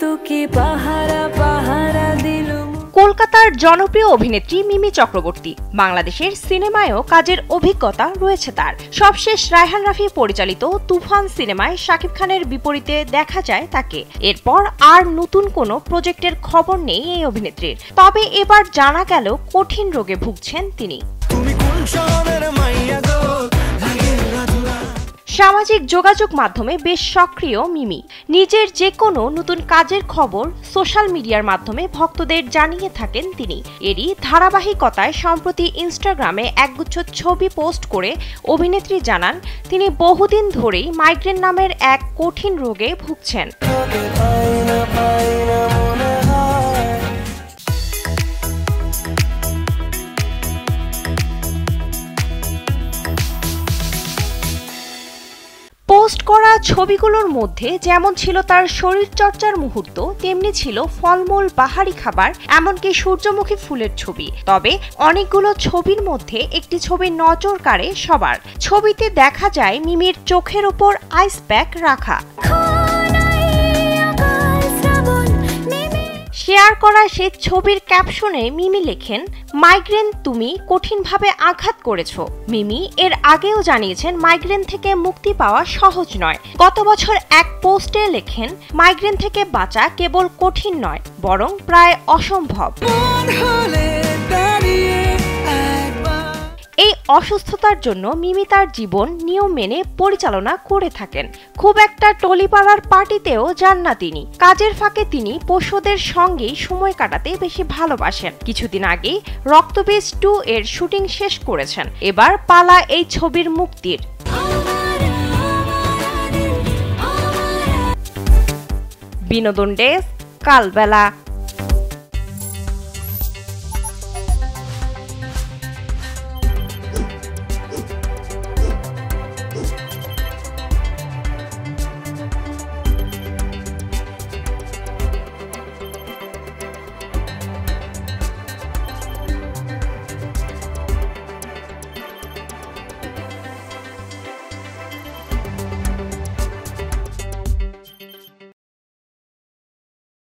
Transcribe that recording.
তোকে পাহারা পাহারা দিল। কলকাতার জনপ্রিয় অভিনেত্রী মিমি চক্রবর্তী। বাংলাদেশের সিনেমায়ও কাজের অভিজ্ঞতা রয়েছে তার। সবশেষ রায়হান রাফি পরিচালিত তুফান সিনেমায় শাকিব খানের বিপরীতে দেখা যায় তাকে। এরপর আর নতুন কোনো প্রজেক্টের খবর নেই এই অভিনেত্রীর। তবে এবার জানা গেল কঠিন রোগে ভুগছেন তিনি। সামাজিক যোগাযোগ মাধ্যমে বেশ সক্রিয় মিমি। নিজের যে কোনো নতুন কাজের খবর সোশ্যাল মিডিয়ার মাধ্যমে ভক্তদের জানিয়ে থাকেন তিনি। এরই ধারাবাহিকতায় সম্প্রতি ইনস্টাগ্রামে একগুচ্ছ ছবি পোস্ট করে অভিনেত্রী জানান তিনি বহুদিন ধরেই মাইগ্রেন নামের এক কঠিন রোগে ভুগছেন। পোস্ট করা ছবিগুলোর মধ্যে যেমন ছিল তার শরীরচর্চার মুহূর্ত, তেমনি ছিল ফলমূল, বাহারি খাবার, এমনকি সূর্যমুখী ফুলের ছবি। তবে অনেকগুলো ছবির মধ্যে একটি ছবি নজর কাড়ে সবার। ছবিতে দেখা যায় মিমির চোখের উপর আইস প্যাক রাখা। শেয়ার করা সে ছবির ক্যাপশনে মিমি লেখেন, মাইগ্রেন তুমি কঠিনভাবে আঘাত করেছ। মিমি এর আগেও জানিয়েছেন মাইগ্রেন থেকে মুক্তি পাওয়া সহজ নয়। গত বছর এক পোস্টে লেখেন, মাইগ্রেন থেকে বাঁচা কেবল কঠিন নয়, বরং প্রায় অসম্ভব। এই অসুস্থতার জন্য মিমি তার জীবন নিয়ম মেনে পরিচালনা করে থাকেন। খুব একটা টলিপাড়ার পার্টিতেও যান না তিনি। কাজের ফাঁকে তিনি পোষ্যদের সঙ্গেই সময় কাটাতে বেশি ভালোবাসেন। কিছুদিন আগেই রক্তবীজ 2 এর শুটিং শেষ করেছেন। এবার পালা এই ছবির মুক্তির। বিনোদন ডেস্ক, কালবেলা।